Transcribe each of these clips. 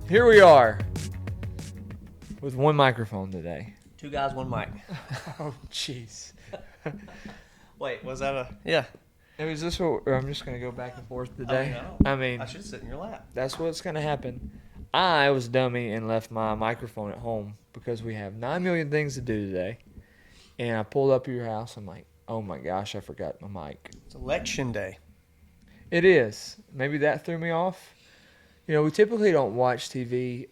Here we are with one microphone today. Two guys, one mic. Oh, jeez. Wait, was that a... Yeah. Is this what I'm just going to go back and forth today? I should sit in your lap. That's what's going to happen. I was dummy and left my microphone at home because we have 9 million things to do today. And I pulled up at your house. I'm like, oh my gosh, I forgot my mic. It's election day. It is. Maybe that threw me off. You know, we typically don't watch TV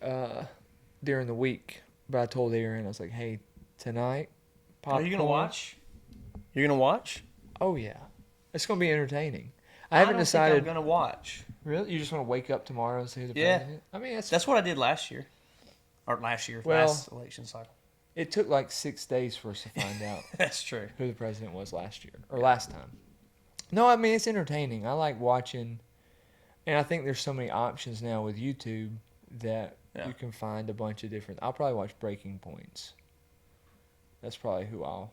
during the week. But I told Aaron, I was like, hey, tonight, popcorn. Are you going to watch? You're going to watch? Oh, yeah. It's going to be entertaining. I haven't decided. I'm going to watch. Really? You just want to wake up tomorrow and see the Yeah. president? I mean, That's what I did last year. Last election cycle. It took like 6 days for us to find out That's true. who the president was last year. Or last time. No, I mean, it's entertaining. I like watching. And I think there's so many options now with YouTube that you can find a bunch of different. I'll probably watch Breaking Points. That's probably who I'll.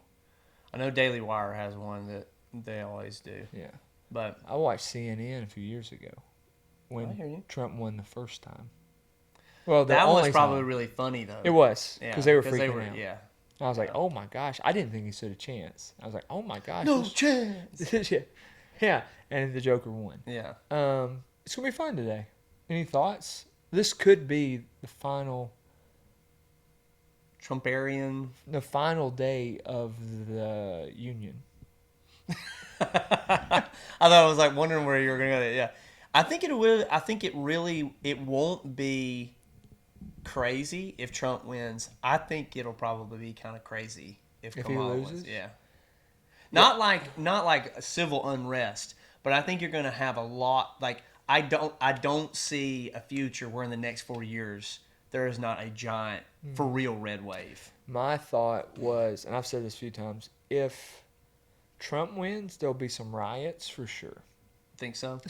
I know Daily Wire has one that they always do. Yeah. But I watched CNN a few years ago I hear you. when Trump won the first time. Well, that was probably really funny, though. It was, because they were freaking out. Yeah. I was like, oh my gosh. I didn't think he stood a chance. I was like, oh my gosh. No chance. Yeah, and the Joker won. Yeah. It's going to be fun today. Any thoughts? This could be the final day of the union. I thought I was like wondering where you were going to go. Yeah. I think it won't be crazy if Trump wins. I think it'll probably be kind of crazy if Kamala he loses. Wins. Yeah. Not like a civil unrest, but I think you're going to have a lot. Like I don't see a future where in the next 4 years there is not a giant for real red wave. My thought was, and I've said this a few times, if Trump wins, there'll be some riots for sure. Think so?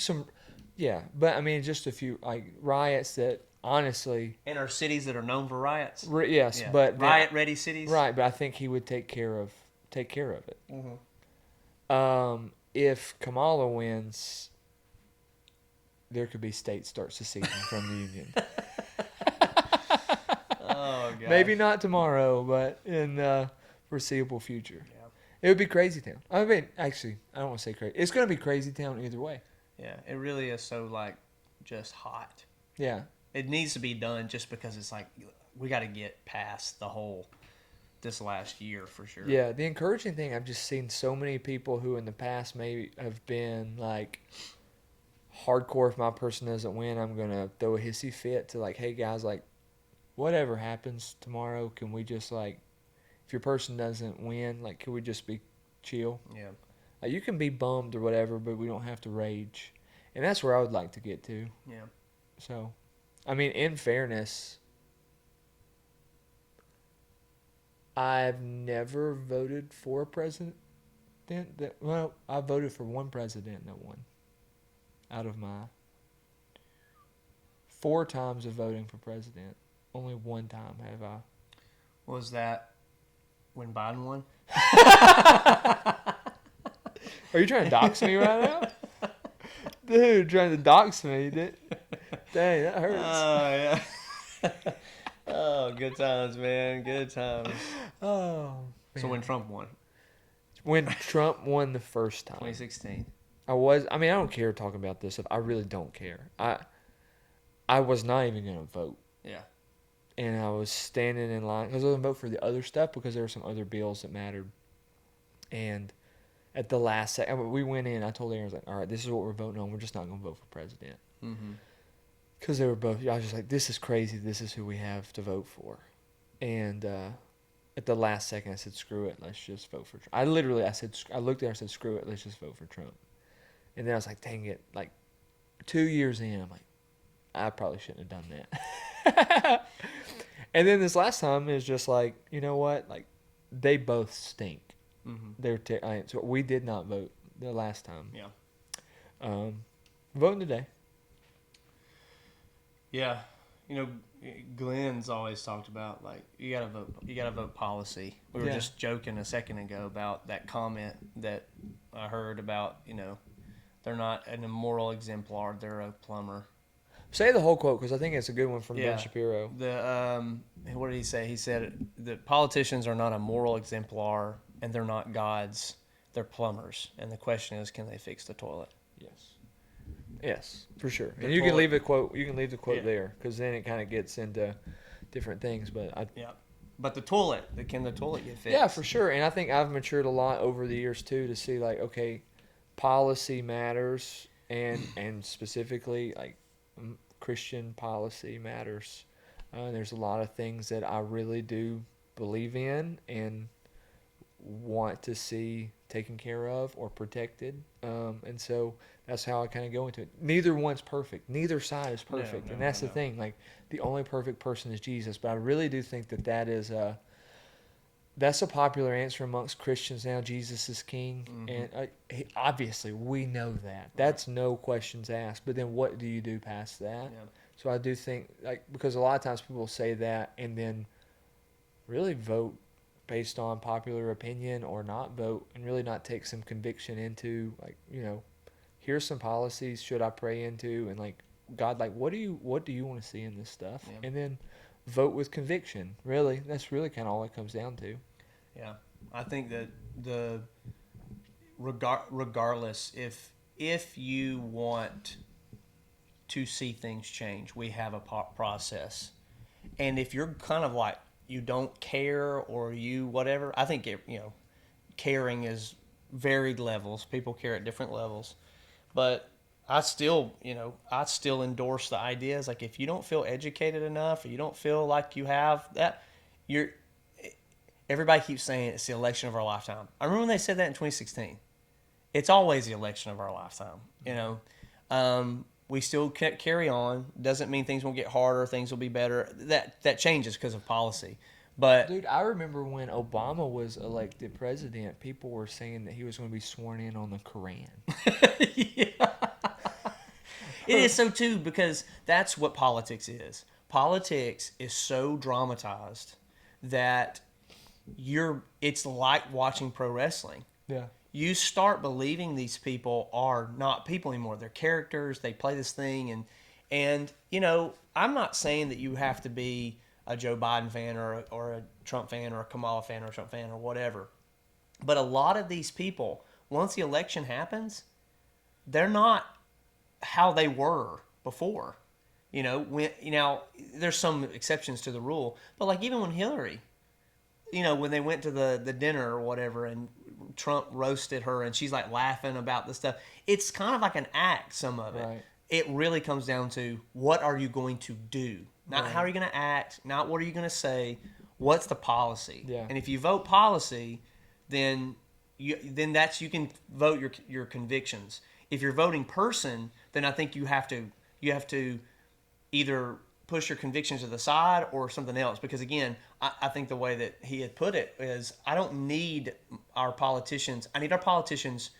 Yeah, but I mean, just a few like riots that honestly. And our cities that are known for riots. Yes, yeah. but riot-ready cities. Right, but I think he would take care of it. Mm-hmm. If Kamala wins, there could be states start seceding from the union. Oh god. Maybe not tomorrow, but in the foreseeable future. Yeah. It would be crazy town. I mean, actually, I don't want to say crazy. It's going to be crazy town either way. Yeah, it really is so like just hot. Yeah. It needs to be done just because it's like we got to get past this last year for sure. Yeah, the encouraging thing, I've just seen so many people who in the past maybe have been like hardcore. If my person doesn't win, I'm going to throw a hissy fit to like, hey guys, like whatever happens tomorrow, can we just like, if your person doesn't win, like can we just be chill? Yeah. Like, you can be bummed or whatever, but we don't have to rage. And that's where I would like to get to. Yeah. So, I mean, in fairness, I've never voted for a president I voted for one president that won. Out of my 4 times of voting for president, only one time have I. Was that when Biden won? Are you trying to dox me right now? Dude, trying to dox me. Dang, that hurts. Oh, yeah. Oh, good times, man. Good times. Oh. Man. So when Trump won? When Trump won the first time. 2016. I don't care talking about this stuff. I really don't care. I was not even going to vote. Yeah. And I was standing in line because I was going to vote for the other stuff because there were some other bills that mattered. And at the last second, we went in. I told Aaron, I was like, all right, this is what we're voting on. We're just not going to vote for president. Mm-hmm. Because they were both, I was just like, this is crazy. This is who we have to vote for. And at the last second, I said, screw it. Let's just vote for Trump. I looked at her and said, screw it. Let's just vote for Trump. And then I was like, dang it. Like 2 years in, I'm like, I probably shouldn't have done that. And then this last time is just like, you know what? Like, they both stink. Mm-hmm. So we did not vote the last time. Yeah. Voting today. Yeah. You know, Glenn's always talked about like you gotta vote policy. We were just joking a second ago about that comment that I heard about, you know, they're not an immoral exemplar, they're a plumber. Say the whole quote because I think it's a good one from Ben Yeah. Shapiro. What did he say? He said that politicians are not a moral exemplar and they're not gods. They're plumbers. And the question is, can they fix the toilet? Yes. Yes, for sure. The And you can toilet- leave the quote. You can leave the quote Yeah. there because then it kind of gets into different things. But Yeah. But the toilet, can the toilet get fixed? yeah, for sure. And I think I've matured a lot over the years too to see like, okay, policy matters, and specifically like Christian policy matters. There's a lot of things that I really do believe in and want to see taken care of or protected. And so that's how I kind of go into it. Neither one's perfect. Neither side is perfect. No, And that's no. the thing. Like, the only perfect person is Jesus. But I really do think that that's a popular answer amongst Christians now. Jesus is king. Mhm. And obviously, we know that. That's no questions asked. But then what do you do past that? Yeah. So I do think, like, because a lot of times people say that and then really vote based on popular opinion or not vote and really not take some conviction into, like, here's some policies should I pray into, and like, God, like, what do you want to see in this stuff? Yeah. And then vote with conviction. Really, that's really kind of all it comes down to. Yeah. I think that regardless, if you want to see things change, we have a process. And if you're kind of like, you don't care or you whatever, I think caring is varied levels. People care at different levels. But I still endorse the ideas. Like, if you don't feel educated enough or you don't feel like you have that, you're everybody keeps saying it's the election of our lifetime. I remember when they said that in 2016. It's always the election of our lifetime. We still carry on. Doesn't mean things won't get harder. Things will be better. That changes because of policy. But Dude, I remember when Obama was elected president, people were saying that he was going to be sworn in on the Quran. yeah. It is so too, because that's what politics is. Politics is so dramatized that it's like watching pro wrestling. Yeah. You start believing these people are not people anymore. They're characters. They play this thing, and I'm not saying that you have to be a Joe Biden fan or a Trump fan or a Kamala fan or a Trump fan or whatever. But a lot of these people, once the election happens, they're not how they were before. There's some exceptions to the rule, but like even when Hillary, when they went to the dinner or whatever, and Trump roasted her, and she's like laughing about the stuff. It's kind of like an act, some of it. Right. It really comes down to, what are you going to do? Not Right. how are you going to act, not what are you going to say, what's the policy? Yeah. And if you vote policy, then you can vote your convictions. If you're voting person, then I think you have to either push your convictions to the side or something else. Because again, I think the way that he had put it is, I don't need our politicians. I need our politicians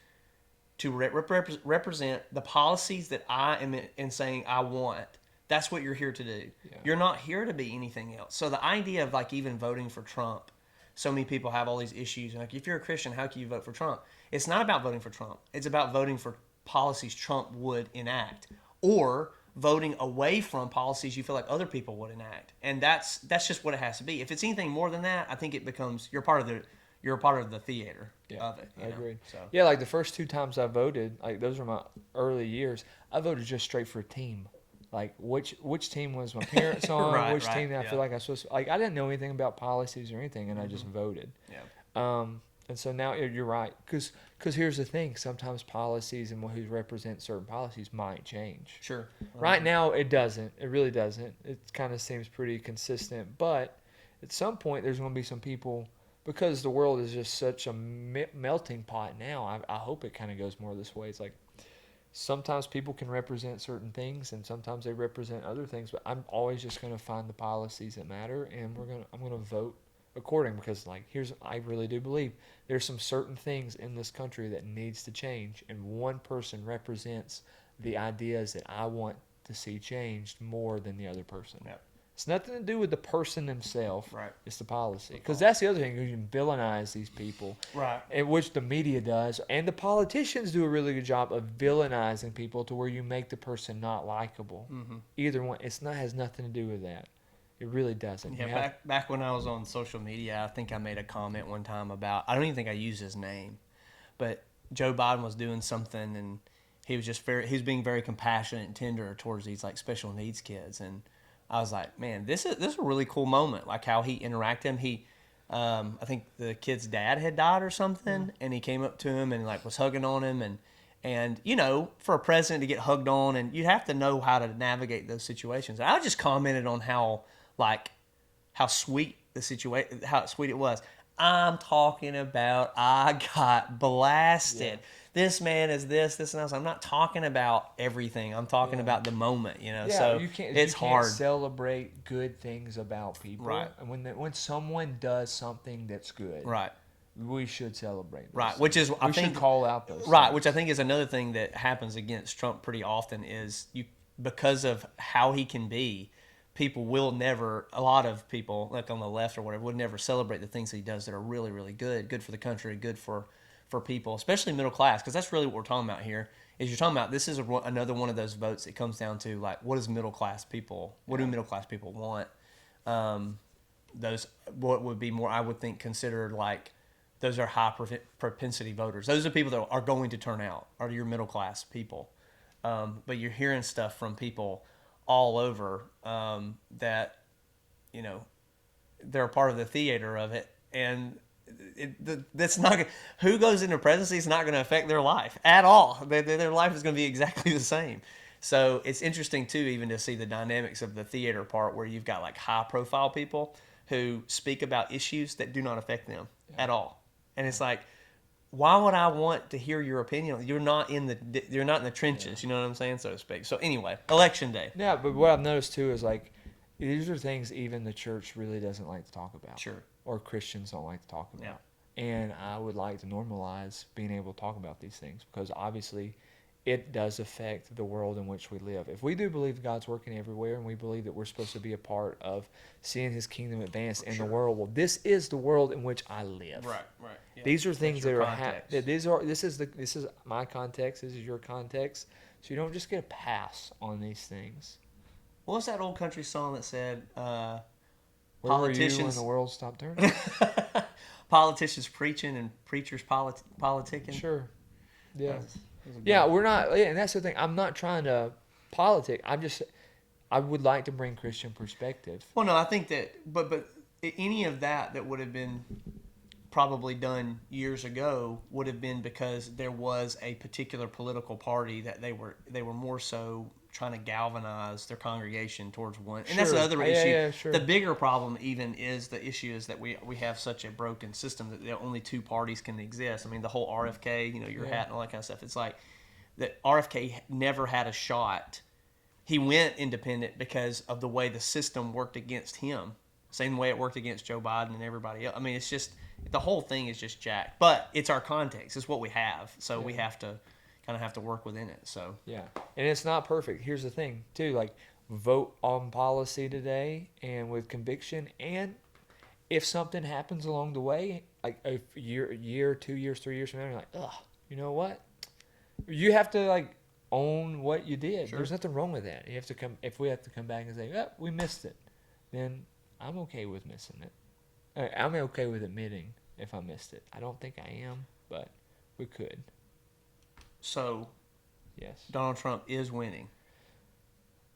to represent the policies that I am in saying I want. That's what you're here to do. Yeah. You're not here to be anything else. So the idea of like even voting for Trump, so many people have all these issues. Like, if you're a Christian, how can you vote for Trump? It's not about voting for Trump. It's about voting for policies Trump would enact, or voting away from policies you feel like other people would enact. And that's just what it has to be. If it's anything more than that, I think it becomes you're a part of the theater of it. I agree. So Yeah, like the first 2 times I voted, like those were my early years. I voted just straight for a team. Like which team was my parents on, Right, which team I yeah. feel like I supposed to, like, I didn't know anything about policies or anything, and I just voted. yeah. And so now you're right, because here's the thing: sometimes policies and who represents certain policies might change. Sure. Right now, it doesn't. It really doesn't. It kind of seems pretty consistent. But at some point, there's going to be some people, because the world is just such a melting pot now. I hope it kind of goes more this way. It's like sometimes people can represent certain things, and sometimes they represent other things. But I'm always just going to find the policies that matter, and I'm going to vote according, because like I really do believe there's some certain things in this country that needs to change, and one person represents the ideas that I want to see changed more than the other person. Yep. It's nothing to do with the person themselves. Right. It's the policy. Because that's the other thing. You can villainize these people. Right. And which the media does. And the politicians do a really good job of villainizing people to where you make the person not likable. Mm-hmm. Either one. Has nothing to do with that. It really doesn't. Yeah, back when I was on social media, I think I made a comment one time about, I don't even think I used his name, but Joe Biden was doing something and he was being very compassionate and tender towards these like special needs kids. And I was like, man, this is a really cool moment. Like how he interacted him. I think the kid's dad had died or something, and he came up to him and like was hugging on him, and you know, for a president to get hugged on, and you have to know how to navigate those situations. And I just commented on how sweet the situation, how sweet it was. I'm talking about I got blasted. Yeah. This man is this and else. I'm not talking about everything. I'm talking about the moment, you know. Yeah, so you can't hard. Celebrate good things about people. Right. And when someone does something that's good, right, we should celebrate. Right, things. Which is we should call out those. Right, things. Which I think is another thing that happens against Trump pretty often is because of how he can be. People will never, a lot of people, like on the left or whatever, would never celebrate the things that he does that are really, really good for the country, good for people, especially middle class, because that's really what we're talking about here, is you're talking about, this is another one of those votes that comes down to, like, what do middle class people want? What would be more, I would think, considered, like, those are high propensity voters. Those are people that are going to turn out, are your middle class people. But you're hearing stuff from people all over that, you know, they're a part of the theater of it, and that's not who goes into presidency is not going to affect their life at all. Their life is going to be exactly the same. So it's interesting too, even to see the dynamics of the theater part, where you've got like high profile people who speak about issues that do not affect them at all, and it's like, why would I want to hear your opinion? You're not in the trenches. You know what I'm saying, so to speak. So anyway, election day. Yeah, but what I've noticed too is like, these are things even the church really doesn't like to talk about. Sure. Or Christians don't like to talk about. Yeah. And I would like to normalize being able to talk about these things, because obviously it does affect the world in which we live. If we do believe God's working everywhere, and we believe that we're supposed to be a part of seeing his kingdom advance in the world, well, this is the world in which I live. Right. Yeah. These are things that are this is my context, this is your context. So you don't just get a pass on these things. What was that old country song that said Where politicians were you when the world stopped turning? Politicians preaching and preachers politicking? Sure. Yeah. Yeah, we're not, and that's the thing. I'm not trying to politic. I would like to bring Christian perspective. Well, no, I think that, but any of that would have been probably done years ago would have been because there was a particular political party that they were more so trying to galvanize their congregation towards one. And that's the other issue. Yeah, sure. The bigger problem even is the issue is that we have such a broken system that only two parties can exist. I mean, the whole RFK, your hat and all that kind of stuff. It's like that RFK never had a shot. He went independent because of the way the system worked against him. Same way it worked against Joe Biden and everybody else. I mean, it's just, the whole thing is just jacked. But it's our context. It's what we have. So we have to kind of have to work within it. So yeah, and it's not perfect. Here's the thing too, like, vote on policy today and with conviction, and if something happens along the way, like a year, 2 years, 3 years from now, you're like, ugh, you know what? You have to like own what you did. Sure. There's nothing wrong with that. You have to if we have to come back and say, oh, we missed it, then I'm okay with missing it. I'm okay with admitting if I missed it. I don't think I am, but we could. So, yes, Donald Trump is winning.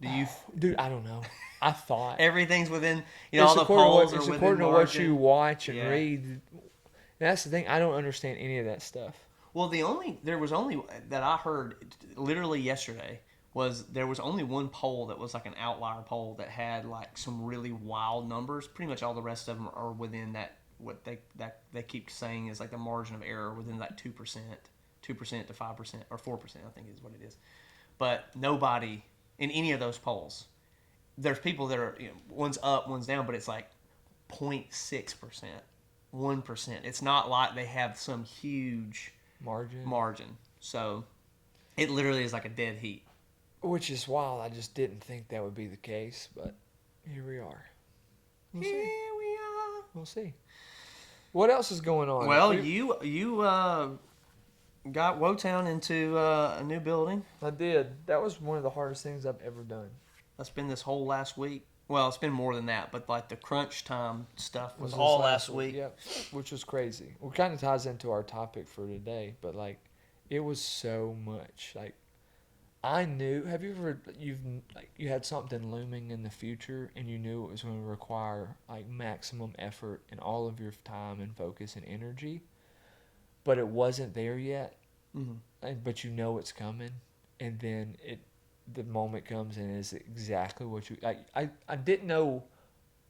Do you, dude? I don't know. I thought everything's within. All the polls are within according to what you watch and yeah. read. And that's the thing. I don't understand any of that stuff. Well, there was only that I heard literally yesterday there was only one poll that was like an outlier poll that had like some really wild numbers. Pretty much all the rest of them are within that what they keep saying is like the margin of error within that 2%. 2% to 5% or 4%, I think is what it is. But nobody in any of those polls, there's people that are, one's up, one's down, but it's like 0.6%, 1%. It's not like they have some huge margin. So it literally is like a dead heat. Which is wild. I just didn't think that would be the case, but here we are. We'll Here see. we are. We'll see. What else is going on? Well, you got Wotown into a new building. I did. That was one of the hardest things I've ever done. That's been this whole last week. Well, it's been more than that, but like the crunch time stuff was This all last week. Yep, which was crazy. Well, kind of ties into our topic for today, but like, it was so much. Like, I knew. Have you ever you had something looming in the future, and you knew it was going to require like maximum effort and all of your time and focus and energy, but it wasn't there yet. But you know it's coming, and then the moment comes and it's exactly what you like. I didn't know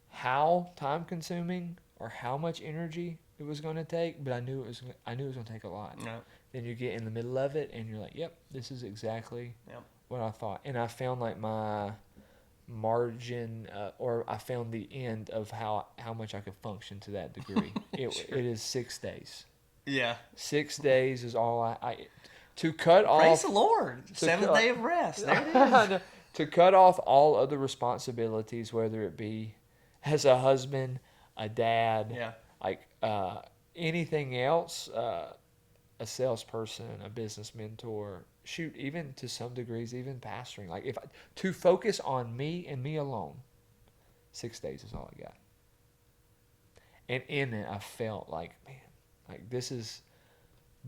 how time consuming or how much energy it was going to take, but I knew it was going to take a lot. Yeah. Then you get in the middle of it and you're like, yep, this is exactly Yep. what I thought. And I found like my margin, or I found the end of how much I could function to that degree. It is 6 days. Yeah. 6 days is all I to cut off. Praise the Lord. Seventh day of rest. There it is. To cut off all other responsibilities, whether it be as a husband, a dad, Yeah. like anything else, a salesperson, a business mentor, shoot, even to some degrees, even pastoring. Like to focus on me and me alone, 6 days is all I got. And in it, I felt like, man, like this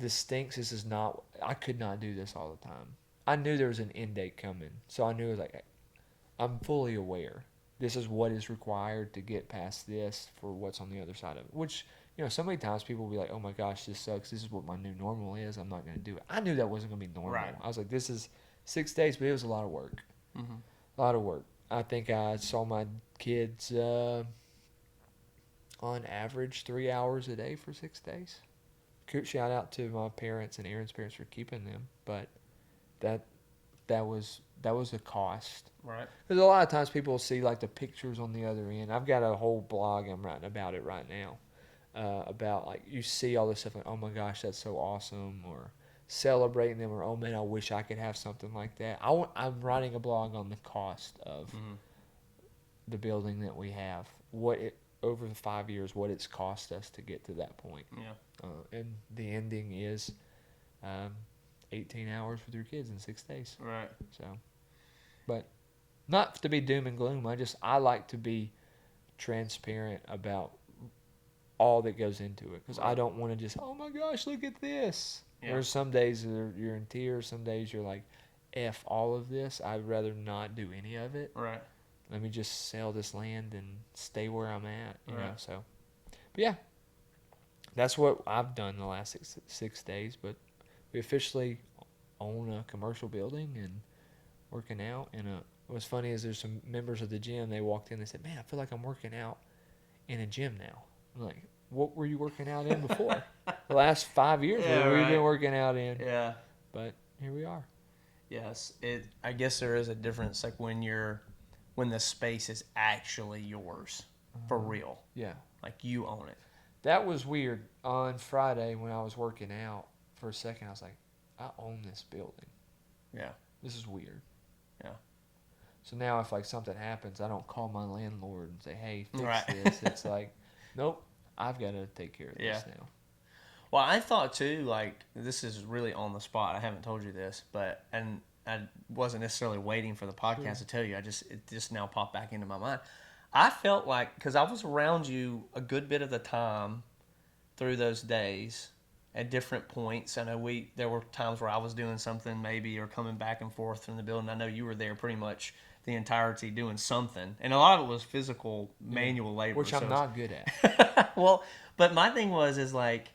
stinks. This is not. I could not do this all the time. I knew there was an end date coming, so I knew it was like, I'm fully aware. This is what is required to get past this for what's on the other side of it. Which, so many times people will be like, oh my gosh, this sucks. This is what my new normal is. I'm not going to do it. I knew that wasn't going to be normal. Right. I was like, this is 6 days, but it was a lot of work. A lot of work. I think I saw my kids on average 3 hours a day for 6 days. Shout out to my parents and Aaron's parents for keeping them, but that was a cost. Right. Because a lot of times people will see like the pictures on the other end. I've got a whole blog I'm writing about it right now, about like you see all this stuff like, oh my gosh, that's so awesome, or celebrating them, or oh man, I wish I could have something like that. I'm writing a blog on the cost of the building that we have, over the 5 years, what it's cost us to get to that point. Yeah. And the ending is 18 hours with your kids in 6 days. Right. So, but not to be doom and gloom. I like to be transparent about all that goes into it, because I don't want to just, oh my gosh, look at this. Yeah. There's some days you're in tears. Some days you're like, F all of this. I'd rather not do any of it. Right. Let me just sell this land and stay where I'm at. You know. Right. So, but yeah, that's what I've done the last 6 days. But we officially own a commercial building and working out. And what's funny is there's some members of the gym. They walked in. They said, "Man, I feel like I'm working out in a gym now." I'm like, "What were you working out in before?" The last 5 years, Yeah, what have you right. been working out in? Yeah. But here we are. Yes. I guess there is a difference, like when the space is actually yours for real. Yeah. Like you own it. That was weird. On Friday when I was working out, for a second I was like, I own this building. Yeah. This is weird. Yeah. So now if like something happens, I don't call my landlord and say, hey, fix Right. this. It's like, nope, I've got to take care of this now. Well, I thought too, like, this is really on the spot. I haven't told you this, and I wasn't necessarily waiting for the podcast to tell you. It just now popped back into my mind. I felt like, because I was around you a good bit of the time through those days at different points. I know there were times where I was doing something maybe, or coming back and forth from the building. I know you were there pretty much the entirety doing something. And a lot of it was physical manual labor. Which I'm not good at. Well, but my thing is like,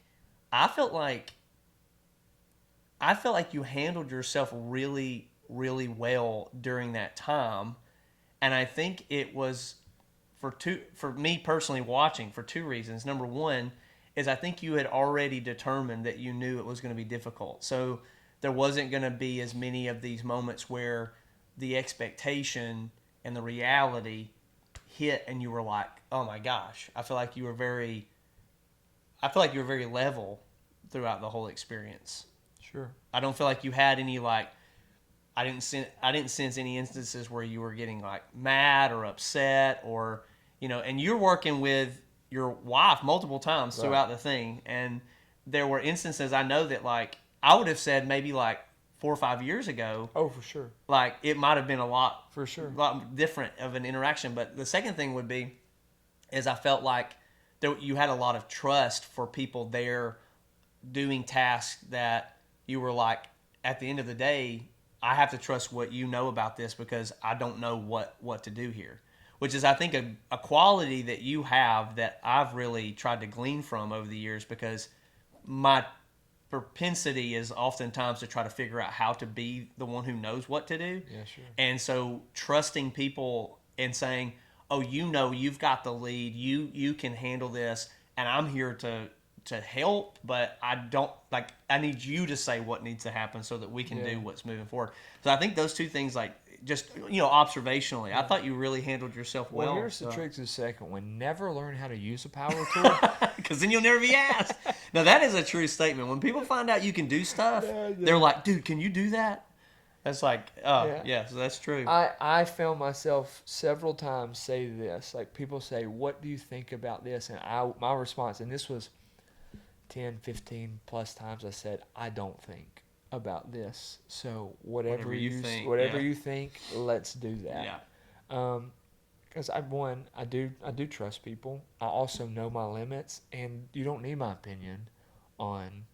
I felt like you handled yourself really, really well during that time. And I think it was for me personally watching, for two reasons. Number one is I think you had already determined that you knew it was going to be difficult. So there wasn't going to be as many of these moments where the expectation and the reality hit and you were like, oh my gosh. I feel like you were very level throughout the whole experience. Sure. I don't feel like you had any, like, I didn't sense any instances where you were getting like mad or upset or and you're working with your wife multiple times Right. throughout the thing, and there were instances I know that like I would have said maybe like 4 or 5 years ago, Oh, for sure. like it might have been For sure. lot different of an interaction. But the second thing would be is I felt like you had a lot of trust for people there doing tasks that you were like, at the end of the day, I have to trust what you know about this because I don't know what to do here. Which is, I think, a quality that you have that I've really tried to glean from over the years, because my propensity is oftentimes to try to figure out how to be the one who knows what to do. Yeah, sure. And so trusting people and saying, oh, you've got the lead, you can handle this, and I'm here to help, but I need you to say what needs to happen so that we can do what's moving forward. So I think those two things, like just observationally, I thought you really handled yourself well. Well, here's the trick to the second one. Never learn how to use a power tool. Because then you'll never be asked. Now that is a true statement. When people find out you can do stuff, they're like, dude, can you do that? That's like, yeah, so that's true. I found myself several times say this. Like, people say, what do you think about this? And my response, and this was 10, 15 plus times, I said, I don't think about this. So whatever you think, let's do that. Yeah. Because I do trust people. I also know my limits, and you don't need my opinion on.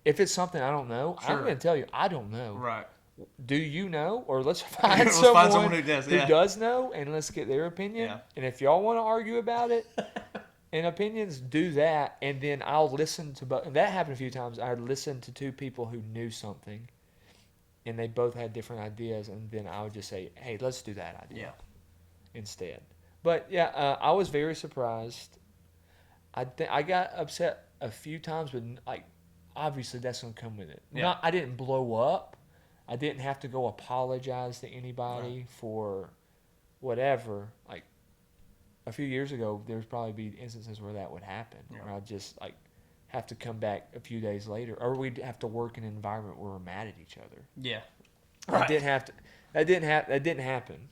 If it's something I don't know, I'm going to tell you I don't know. Right. Do you know? Or let's find Let's someone, find someone who does know, and let's get their opinion. Yeah. And if y'all want to argue about it and opinions, do that, and then I'll listen to both. And that happened a few times. I listened to two people who knew something, and they both had different ideas, and then I would just say, hey, let's do that idea instead. But yeah, I was very surprised. I got upset a few times, but like obviously that's gonna come with it. Yeah. I didn't blow up. I didn't have to go apologize to anybody for whatever. Like a few years ago, there would probably be instances where that would happen, where I'd just like have to come back a few days later, or we'd have to work in an environment where we're mad at each other. Yeah. Right. That didn't happen.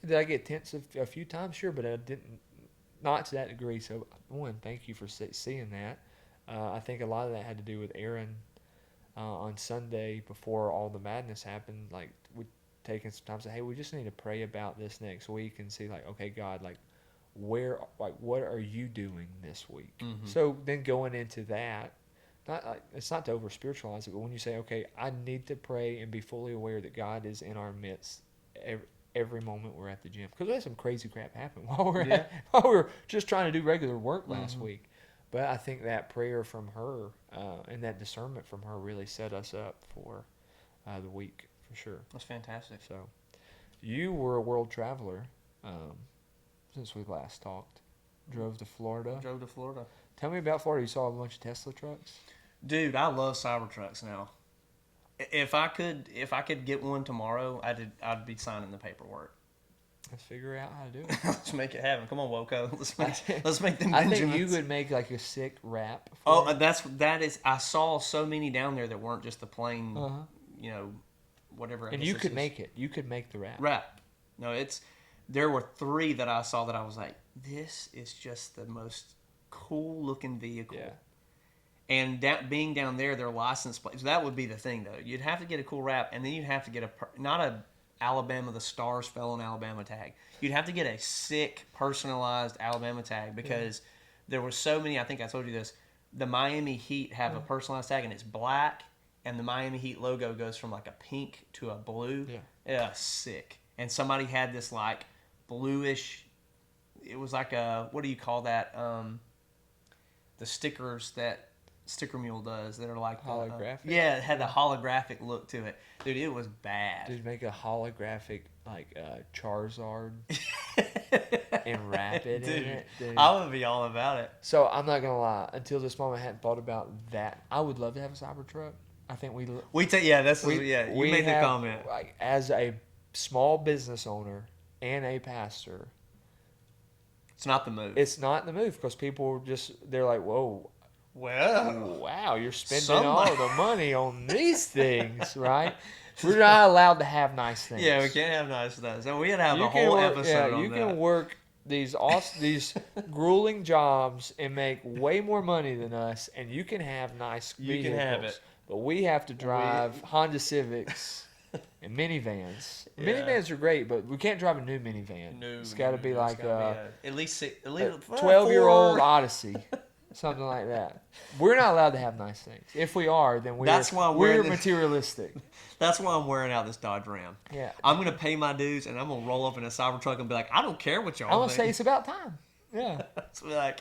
Did I get tense a few times? Sure, but I didn't, not to that degree. So, one, thank you for seeing that. I think a lot of that had to do with Aaron on Sunday before all the madness happened. Like, we taking some time to say, hey, we just need to pray about this next week and see, like, okay, God, like, what are you doing this week? Mm-hmm. So then going into that, it's not to over spiritualize it, but when you say, okay, I need to pray and be fully aware that God is in our midst every moment we're at the gym, because we had some crazy crap happen while we're just trying to do regular work last week. But I think that prayer from her and that discernment from her really set us up for the week for sure. That's fantastic. So you were a world traveler since we last talked. Drove to Florida. Tell me about Florida. You saw a bunch of Tesla trucks? Dude, I love Cybertrucks now. If I could get one tomorrow, I'd be signing the paperwork. Let's figure out how to do it. Let's make it happen. Come on, Woco. Let's make them I Benjamins. think you could make like a sick wrap. That is. I saw so many down there that weren't just the plain, whatever. And you could make it. You could make the wrap. Wrap. No, there were 3 that I saw that I was like, this is just the most cool looking vehicle. Yeah. And being down there, their license plates. That would be the thing, though. You'd have to get a cool wrap, and then you'd have to get not a Alabama, the Stars fell on Alabama tag. You'd have to get a sick, personalized Alabama tag, because there were so many. I think I told you this. The Miami Heat have a personalized tag, and it's black, and the Miami Heat logo goes from like a pink to a blue. Yeah, sick. And somebody had this like bluish. It was like what do you call that? The stickers that Sticker Mule does that are like holographic. It had the holographic look to it, dude. It was bad. Dude, make a holographic like Charizard and wrap it in it. Dude. I would be all about it. So I'm not gonna lie. Until this moment, I hadn't thought about that. I would love to have a Cybertruck. I think you made the comment. Like, as a small business owner and a pastor, it's not the move. It's not the move, because people they're like, whoa. Well, wow, you're spending all the money on these things, right? We're not allowed to have nice things. Yeah, we can't have nice things. So we had to have You a can whole work, episode yeah, on you that. can work these these grueling jobs and make way more money than us, and you can have nice You vehicles. can have it. But we have to drive Honda Civics and minivans. Yeah. Minivans are great, but we can't drive a new minivan. No, It's got to be like at least 12-year-old Odyssey. Something like that. We're not allowed to have nice things. If we are, then we're materialistic. That's why I'm wearing out this Dodge Ram. Yeah. I'm gonna pay my dues, and I'm gonna roll up in a Cybertruck and be like, I don't care what y'all I'm gonna think. say it's about time. Yeah. It's like,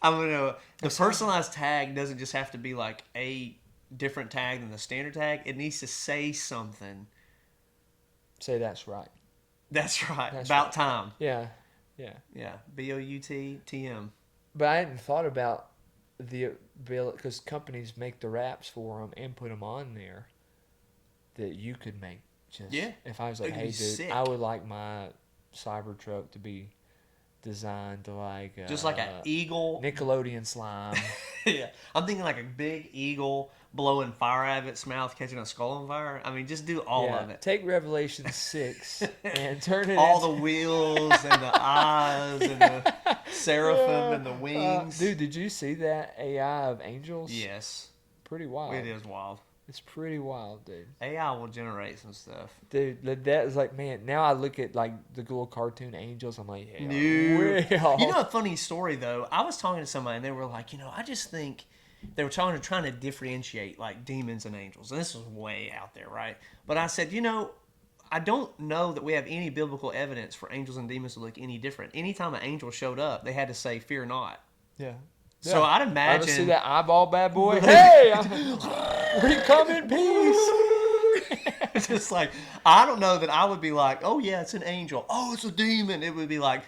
I'm gonna. The personalized tag doesn't just have to be like a different tag than the standard tag. It needs to say something. Say that's right. That's right. That's about right. time. Yeah. Yeah. Yeah. BOUTTM. But I hadn't thought about the ability, because companies make the wraps for them and put them on there, that you could make just. Yeah. If I was like, It could hey, be dude, sick. I would like my Cybertruck to be designed to like. Just like an eagle. Nickelodeon slime. Yeah. I'm thinking like a big eagle blowing fire out of its mouth, catching a skull on fire. I mean, just do all Yeah, of it. Take Revelation 6 and turn it All into... the wheels and the eyes and the seraphim and the wings. Dude, did you see that AI of angels? Yes. Pretty wild. It is wild. It's pretty wild, dude. AI will generate some stuff. Dude, that is like, man, now I look at like the little cartoon angels, I'm like, yeah, You real. know a funny story though? I was talking to somebody and they were like, I just think they were trying to differentiate like demons and angels. And this was way out there, right? But I said, I don't know that we have any biblical evidence for angels and demons to look any different. Anytime an angel showed up, they had to say, fear not. Yeah. So I'd I imagine... see that eyeball bad boy. Hey, we come in peace. It's just like, I don't know that I would be like, oh yeah, it's an angel. Oh, it's a demon. It would be like,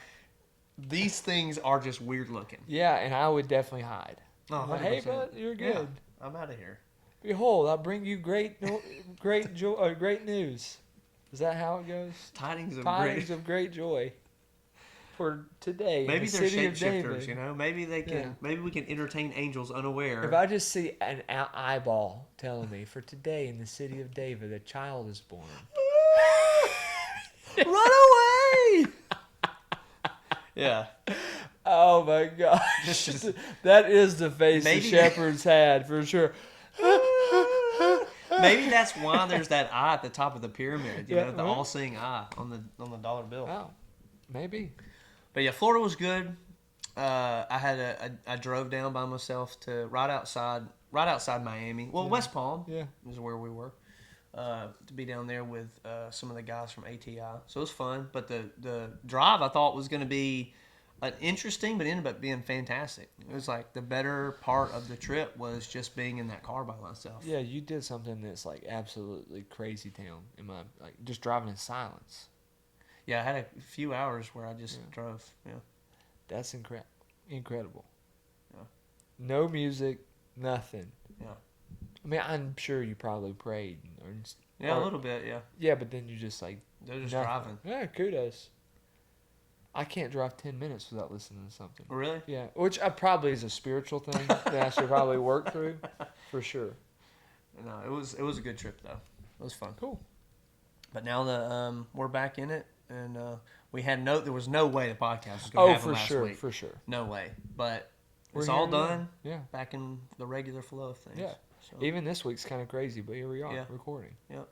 these things are just weird looking. Yeah, and I would definitely hide. Oh, Like, hey, 100%. bud, you're good. Yeah, I'm out of here. Behold, I bring you great news. Is that how it goes? Tidings of Tidings great. of great joy for today. Maybe in the they're city of shapeshifters, David. Maybe they can. Yeah. Maybe we can entertain angels unaware. If I just see an eyeball telling me, for today in the city of David, a child is born. Run away! Yeah. Oh my gosh. That is the face Maybe- the shepherds had for sure. Maybe that's why there's that eye at the top of the pyramid. You Yeah, know, the well. all-seeing eye on the dollar bill. Oh, maybe. But yeah, Florida was good. I drove down by myself to right outside Miami. Well, West Palm. Yeah. Is where we were. To be down there with some of the guys from ATI, so it was fun. But the drive I thought was going to be interesting, but ended up being fantastic. It was like the better part of the trip was just being in that car by myself. Yeah, you did something that's like absolutely crazy town in my like just driving in silence. Yeah, I had a few hours where I just drove. Yeah. That's incredible. Yeah. No music, nothing. Yeah. I mean, I'm sure you probably prayed. Yeah, a little bit, yeah. Yeah, but then you just like... They're just nothing. driving. Yeah, kudos. I can't drive 10 minutes without listening to something. Really? Yeah, which probably is a spiritual thing that I should probably work through, for sure. No, it was a good trip though. It was fun. Cool. But now we're back in it, and there was no way the podcast was going to happen last week. For sure. No way. But We're it's all here now. done. Yeah. Back in the regular flow of things. Yeah. So, Even this week's kind of crazy, but here we are, recording. Yep.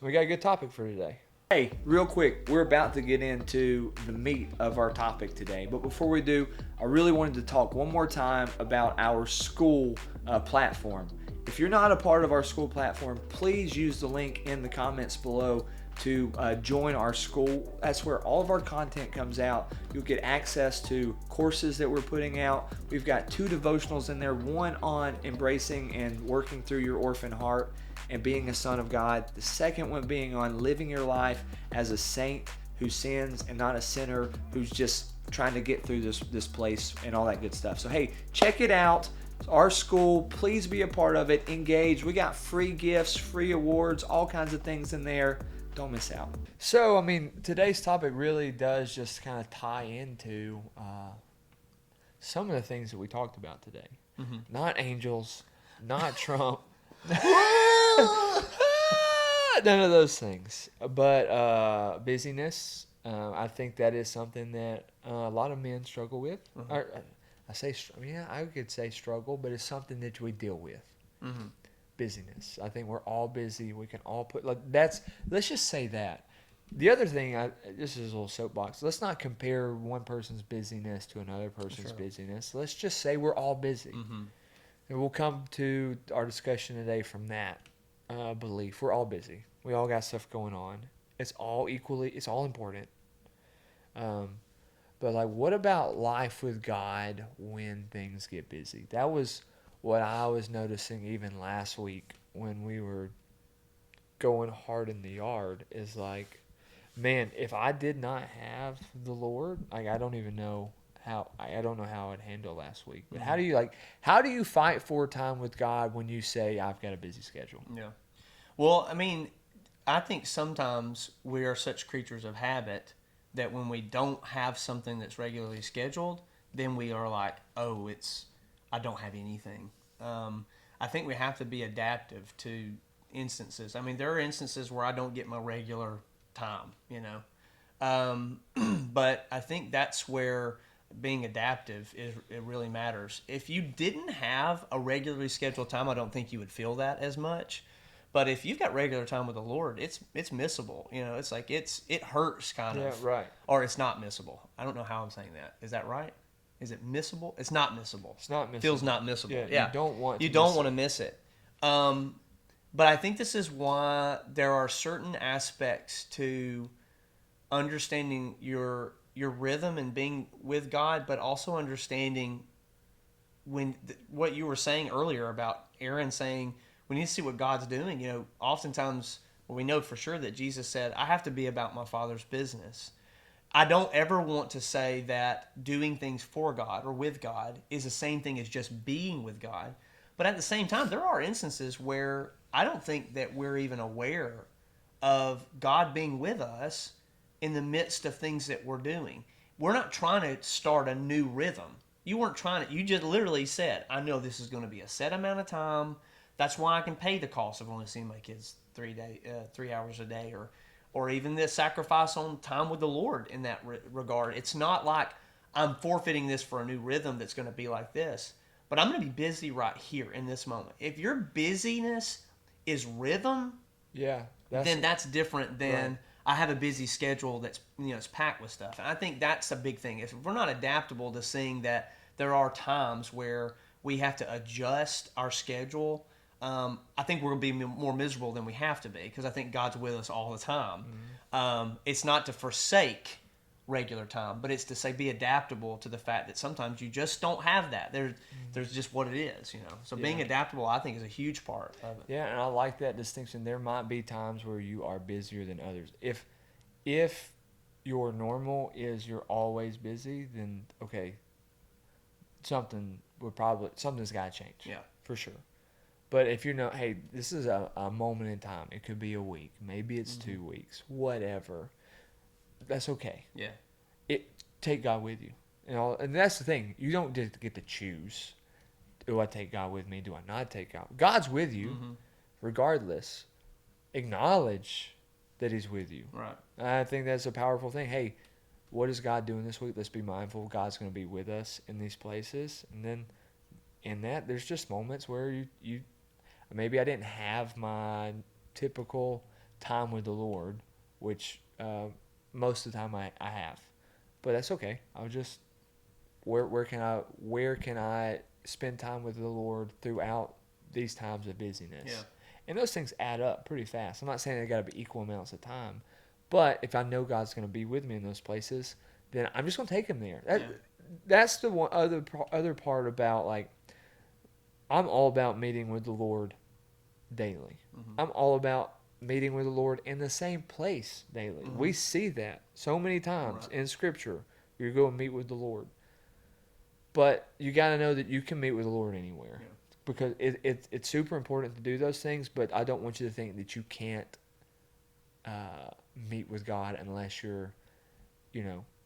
We got a good topic for today. Hey, real quick, we're about to get into the meat of our topic today. But before we do, I really wanted to talk one more time about our SKOOL platform. If you're not a part of our SKOOL platform, please use the link in the comments below to join our SKOOL. That's where all of our content comes out. You'll get access to courses that we're putting out. We've got 2 devotionals in there, one on embracing and working through your orphan heart and being a son of God. The second one being on living your life as a saint who sins and not a sinner who's just trying to get through this place and all that good stuff. So hey, check it out. It's our SKOOL. Please be a part of it. Engage. We got free gifts, free awards, all kinds of things in there. Don't miss out. So, I mean, today's topic really does just kind of tie into some of the things that we talked about today. Mm-hmm. Not angels, not Trump. None of those things. But busyness, I think that is something that a lot of men struggle with. Mm-hmm. Or, I could say struggle, but it's something that we deal with. Mm-hmm. Busyness. I think we're all busy. We can all put like that's. Let's just say that. The other thing, this is a little soapbox. Let's not compare one person's busyness to another person's Sure. busyness. Let's just say we're all busy, Mm-hmm. and we'll come to our discussion today from that belief. We're all busy. We all got stuff going on. It's all equally. It's all important. Um, but like, what about life with God when things get busy? That was what I was noticing even last week when we were going hard in the yard. Is like, man, if I did not have the Lord, like I don't even know how. I don't know how I'd handle last week. But Mm-hmm. how do you fight for time with God when you say I've got a busy schedule? Yeah. Well, I mean, I think sometimes we are such creatures of habit that when we don't have something that's regularly scheduled, then we are like, oh, I don't have anything. I think we have to be adaptive to instances. I mean, there are instances where I don't get my regular time, but I think that's where being adaptive it really matters. If you didn't have a regularly scheduled time, I don't think you would feel that as much. But if you've got regular time with the Lord, it's missable. It's like it hurts kind Yeah, of, right. or it's not missable. I don't know how I'm saying that. Is that right? Is it missable? It's not missable. It's not missable. Feels not missable. Yeah, Yeah. you don't want. You to don't miss want to it. miss it. But I think this is why there are certain aspects to understanding your rhythm and being with God, but also understanding what you were saying earlier about Aaron saying we need to see what God's doing. Oftentimes we know for sure that Jesus said, "I have to be about my Father's business." I don't ever want to say that doing things for God or with God is the same thing as just being with God. But at the same time, there are instances where I don't think that we're even aware of God being with us in the midst of things that we're doing. We're not trying to start a new rhythm. You weren't trying to, you just literally said, I know this is going to be a set amount of time. That's why I can pay the cost of only seeing my kids 3 hours a day, or even the sacrifice on time with the Lord in that regard. It's not like I'm forfeiting this for a new rhythm that's going to be like this, but I'm going to be busy right here in this moment. If your busyness is rhythm, Yeah, then that's different than right. I have a busy schedule that's it's packed with stuff. And I think that's a big thing. If we're not adaptable to seeing that there are times where we have to adjust our schedule, I think we're going to be more miserable than we have to be, because I think God's with us all the time. It's not to forsake regular time, but it's to say be adaptable to the fact that sometimes you just don't have that. There's just what it is. So being Yeah. adaptable, I think, is a huge part of it. Yeah, and I like that distinction. There might be times where you are busier than others. If your normal is you're always busy, then okay, something's got to change. Yeah. For sure. But if you know, hey, this is a moment in time. It could be a week, maybe it's 2 weeks, whatever. That's okay. Yeah. Take God with you, and that's the thing. You don't just get to choose. Do I take God with me? Do I not take God? God's with you, regardless. Acknowledge that He's with you. Right. I think that's a powerful thing. Hey, what is God doing this week? Let's be mindful. God's going to be with us in these places, and then in that, there's just moments where you maybe I didn't have my typical time with the Lord, which most of the time I have. But that's okay. I'll just where can I spend time with the Lord throughout these times of busyness? Yeah. And those things add up pretty fast. I'm not saying they got to be equal amounts of time, but if I know God's going to be with me in those places, then I'm just going to take Him there. That's the one other part about, like, I'm all about meeting with the Lord daily. I'm all about meeting with the Lord in the same place daily. We see that so many times in Scripture. You go and meet with the Lord. But you got to know that you can meet with the Lord anywhere. Yeah. Because it's super important to do those things, but I don't want you to think that you can't meet with God unless you're,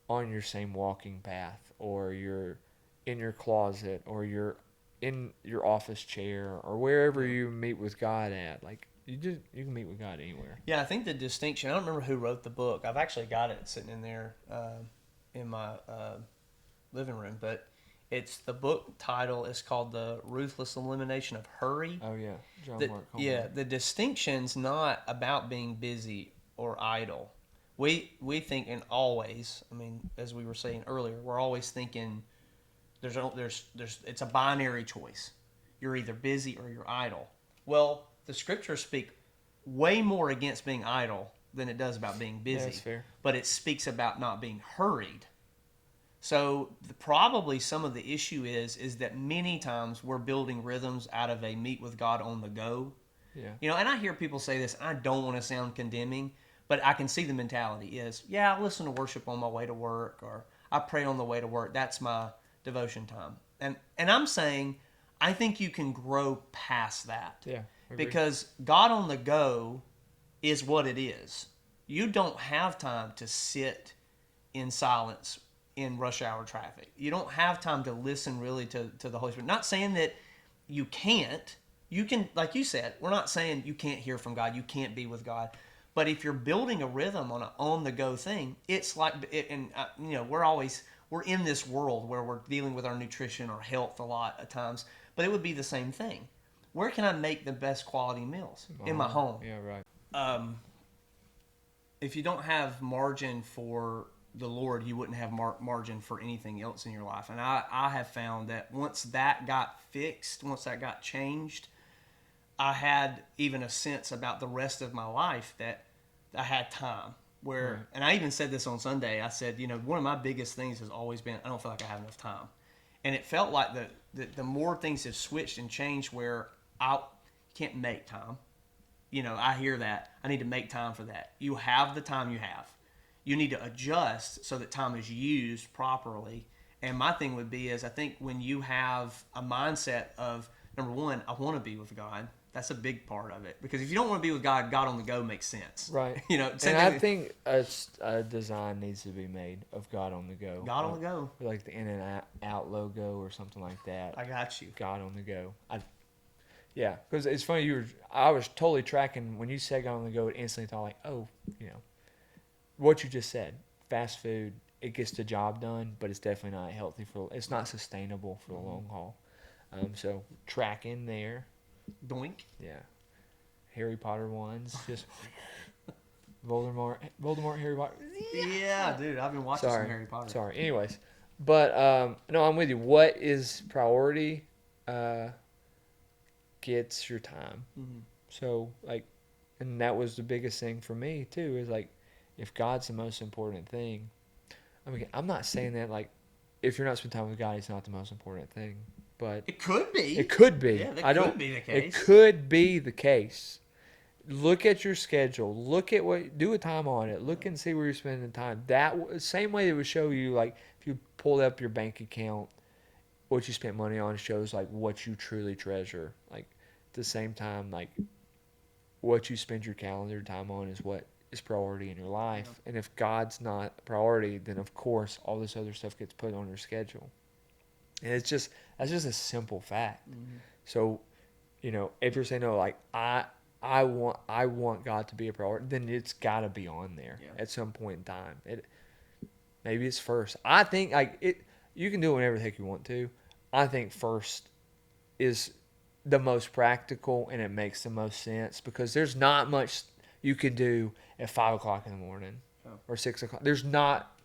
on your same walking path, or you're in your closet, or you're in your office chair, or wherever you meet with God at. Like, you can meet with God anywhere. Yeah, I think the distinction. I don't remember who wrote the book. I've actually got it sitting in there in my living room, but it's the book title is called "The Ruthless Elimination of Hurry." Oh yeah, John Mark Comer. Yeah, the distinction's not about being busy or idle. We think, and always, I mean, as we were saying earlier, we're always thinking there's it's a binary choice. You're either busy or you're idle. Well, the scriptures speak way more against being idle than it does about being busy. Yeah, that's fair. But it speaks about not being hurried. So probably some of the issue is that many times we're building rhythms out of a meet with God on the go. Yeah. You know, and I hear people say this. I don't want to sound condemning, but I can see the mentality is, yeah, I listen to worship on my way to work, or I pray on the way to work. That's my devotion time. And I'm saying, I think you can grow past that. Yeah. Agree. Because God on the go is what it is. You don't have time to sit in silence in rush hour traffic. You don't have time to listen really to the Holy Spirit. Not saying that you can't. You can, like you said, we're not saying you can't hear from God, you can't be with God. But if you're building a rhythm on an on-the-go thing, it's like, you know, we're in this world where we're dealing with our nutrition or health a lot at times, but it would be the same thing. Where can I make the best quality meals? In my home. Yeah, right. If you don't have margin for the Lord, you wouldn't have margin for anything else in your life. And I have found that once that got fixed, once that got changed, I had even a sense about the rest of my life that I had time. Where, right. And I even said this on Sunday. I said, you know, one of my biggest things has always been I don't feel like I have enough time. And it felt like the more things have switched and changed where I can't make time. You know, I hear that. I need to make time for that. You have the time you have. You need to adjust so that time is used properly. And my thing would be is I think when you have a mindset of, number one, I want to be with God. That's a big part of it. Because if you don't want to be with God, God on the go makes sense. Right. You know, and I think a design needs to be made of God on the go. God on the go. Like the in and out logo or something like that. I got you. God on the go. Yeah, because it's funny. I was totally tracking when you said God on the go. It instantly thought like, oh, you know, what you just said. Fast food, it gets the job done, but it's definitely not healthy it's not sustainable for the long haul. So track in there. Doink. Yeah. Harry Potter ones, just Voldemort, Harry Potter. Yeah, dude, I've been watching some Harry Potter. Sorry. Anyways, but no, I'm with you. What is priority? Gets your time. Mm-hmm. So like, and that was the biggest thing for me too. Is like, if God's the most important thing, I mean, I'm not saying that like, if you're not spending time with God, He's not the most important thing. But it could be. It could be. Yeah, that could be the case. It could be the case. Look at your schedule. Look at do a time on it. Look and see where you're spending time. That same way it would show you, like, if you pulled up your bank account, what you spent money on shows like what you truly treasure. Like at the same time, like what you spend your calendar time on is what is priority in your life. Yeah. And if God's not a priority, then of course all this other stuff gets put on your schedule. And that's just a simple fact. Mm-hmm. So, you know, if you're saying no, like I want God to be a priority, then it's got to be on there at some point in time. Maybe it's first. I think like it. You can do it whenever the heck you want to. I think first is the most practical and it makes the most sense because there's not much you can do at 5 o'clock in the morning or 6 o'clock. There's not.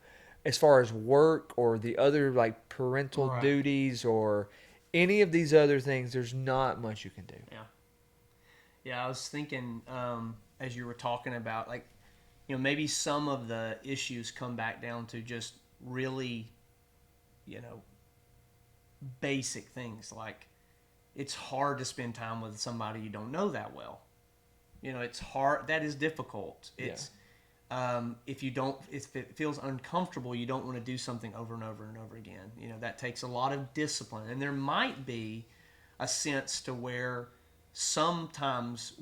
As far as work or the other like parental duties or any of these other things, there's not much you can do. Yeah, I was thinking as you were talking about, like, you know, maybe some of the issues come back down to just really, you know, basic things. Like, it's hard to spend time with somebody you don't know that well. You know, it's hard. That is difficult. It's if it feels uncomfortable, you don't want to do something over and over and over again. You know, that takes a lot of discipline. And there might be a sense to where sometimes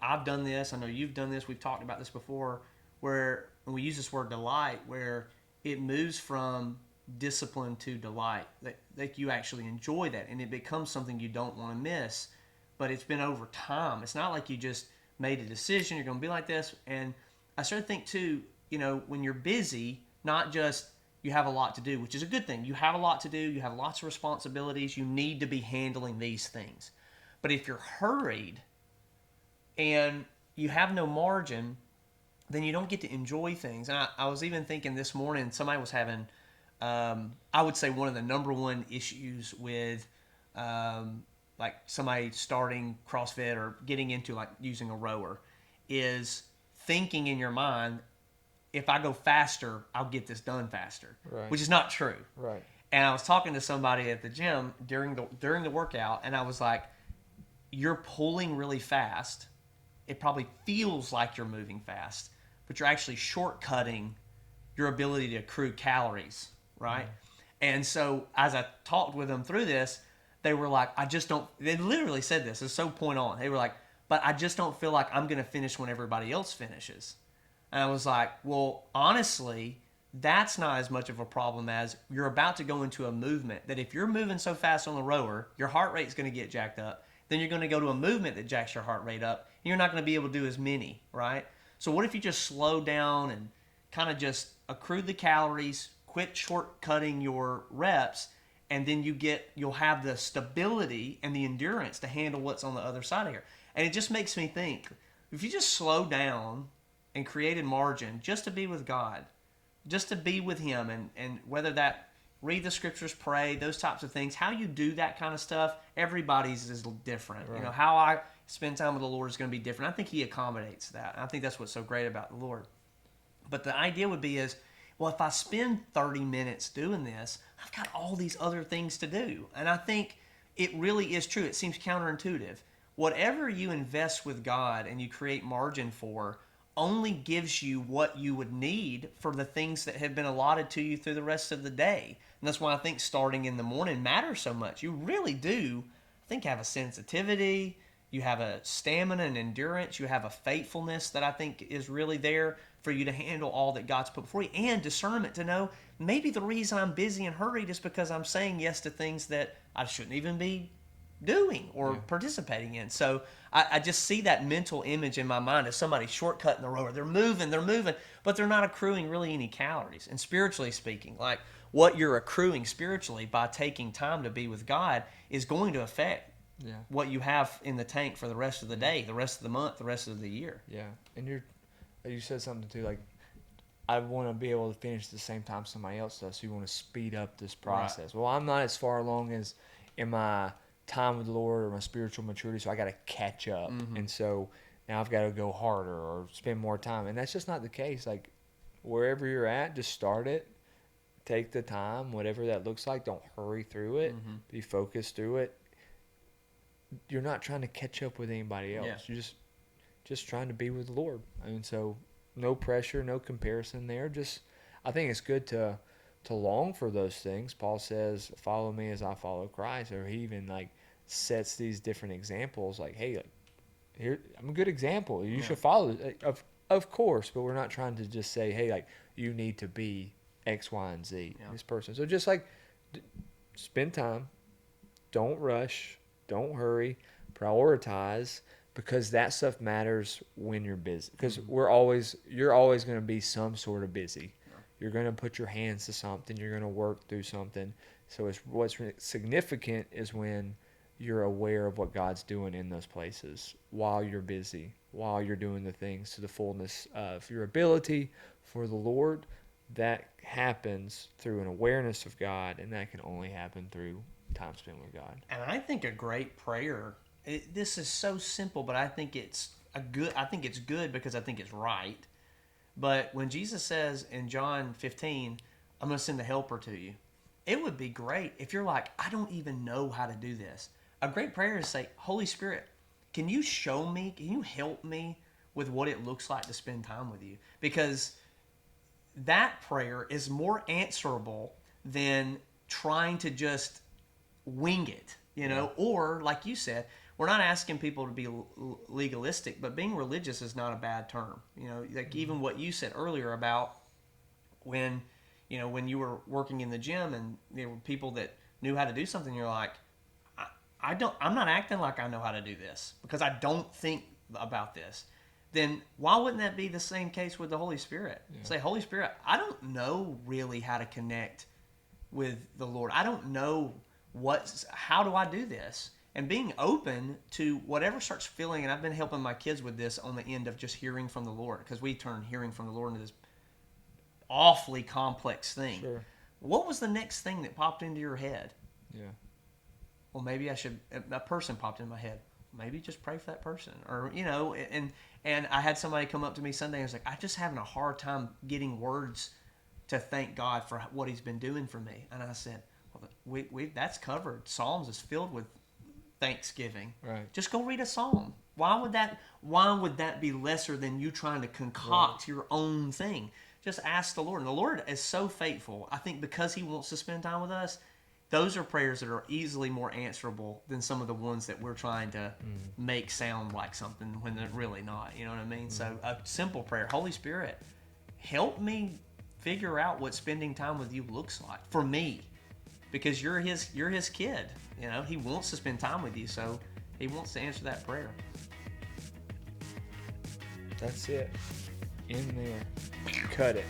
I've done this, I know you've done this, we've talked about this before, where when we use this word delight, where it moves from discipline to delight, that you actually enjoy that, and it becomes something you don't want to miss, but it's been over time. It's not like you just made a decision. You're going to be like this. And I started to think too, when you're busy, not just you have a lot to do, which is a good thing. You have a lot to do. You have lots of responsibilities. You need to be handling these things. But if you're hurried and you have no margin, then you don't get to enjoy things. And I was even thinking this morning, somebody was having, I would say one of the number one issues with like somebody starting CrossFit or getting into like using a rower is thinking in your mind, if I go faster, I'll get this done faster, Right. which is not true. Right. And I was talking to somebody at the gym during the workout, and I was like, you're pulling really fast. It probably feels like you're moving fast, but you're actually shortcutting your ability to accrue calories, right? Mm-hmm. And so as I talked with them through this, they were like, they literally said this, it's so point on. They were like, but I just don't feel like I'm going to finish when everybody else finishes. And I was like, well, honestly, that's not as much of a problem as you're about to go into a movement that if you're moving so fast on the rower, your heart rate is going to get jacked up. Then you're going to go to a movement that jacks your heart rate up, and you're not going to be able to do as many, right? So what if you just slow down and kind of just accrue the calories, quit shortcutting your reps, and then you'll have the stability and the endurance to handle what's on the other side of here. And it just makes me think, if you just slow down and create a margin just to be with God, just to be with Him, and whether that read the scriptures, pray, those types of things, how you do that kind of stuff, everybody's is different. Right. How I spend time with the Lord is going to be different. I think He accommodates that. I think that's what's so great about the Lord. But the idea would be well, if I spend 30 minutes doing this, I've got all these other things to do. And I think it really is true. It seems counterintuitive. Whatever you invest with God and you create margin for only gives you what you would need for the things that have been allotted to you through the rest of the day. And that's why I think starting in the morning matters so much. You really do, I think, have a sensitivity. You have a stamina and endurance. You have a faithfulness that I think is really there for you to handle all that God's put before you, and discernment to know maybe the reason I'm busy and hurried is because I'm saying yes to things that I shouldn't even be doing or participating in. So I just see that mental image in my mind of somebody shortcutting the rower. They're moving, but they're not accruing really any calories. And spiritually speaking, like what you're accruing spiritually by taking time to be with God is going to affect what you have in the tank for the rest of the day, the rest of the month, the rest of the year. Yeah. And you said something too, like, I want to be able to finish at the same time somebody else does, so you want to speed up this process. Right. Well, I'm not as far along as in my time with the Lord or my spiritual maturity, so I got to catch up. Mm-hmm. And so now I've got to go harder or spend more time. And that's just not the case. Like, wherever you're at, just start it. Take the time, whatever that looks like. Don't hurry through it. Mm-hmm. Be focused through it. You're not trying to catch up with anybody else. Yeah. You're just trying to be with the Lord. I mean, so no pressure, no comparison there. Just, I think it's good to long for those things. Paul says, "Follow me as I follow Christ," or he even like sets these different examples. Like, hey, like, here, I'm a good example. You should follow. Of course, but we're not trying to just say, hey, like, you need to be X, Y, and Z. This person. So just like spend time. Don't rush. Don't hurry. Prioritize. Because that stuff matters when you're busy. Because you're always going to be some sort of busy. Yeah. You're going to put your hands to something. You're going to work through something. So what's significant is when you're aware of what God's doing in those places while you're busy, while you're doing the things to the fullness of your ability for the Lord. That happens through an awareness of God, and that can only happen through time spent with God. And I think a great prayer. This is so simple, but I think it's good because I think it's right. But when Jesus says in John 15, "I'm going to send the helper to you," it would be great if you're like, I don't even know how to do this. A great prayer is to say, Holy Spirit, can you show me? Can you help me with what it looks like to spend time with you? Because that prayer is more answerable than trying to just wing it, or like you said. We're not asking people to be legalistic, but being religious is not a bad term. Like even what you said earlier about when you were working in the gym and there were people that knew how to do something, you're like, I'm not acting like I know how to do this because I don't think about this, then why wouldn't that be the same case with the Holy Spirit? Yeah. Say, Holy Spirit, I don't know really how to connect with the Lord. I don't know how do I do this? And being open to whatever starts feeling, and I've been helping my kids with this on the end of just hearing from the Lord, because we turn hearing from the Lord into this awfully complex thing. Sure. What was the next thing that popped into your head? Yeah. Well, maybe a person popped in my head. Maybe just pray for that person. Or, and I had somebody come up to me Sunday and was like, I'm just having a hard time getting words to thank God for what he's been doing for me. And I said, well, we that's covered. Psalms is filled with thanksgiving. Right. Just go read a psalm. Why would that be lesser than you trying to concoct your own thing? Just ask the Lord. And the Lord is so faithful. I think because he wants to spend time with us, those are prayers that are easily more answerable than some of the ones that we're trying to make sound like something when they're really not. You know what I mean? So a simple prayer, Holy Spirit, help me figure out what spending time with you looks like for me, because you're his kid. He wants to spend time with you, so he wants to answer that prayer. That's it. In there. Cut it.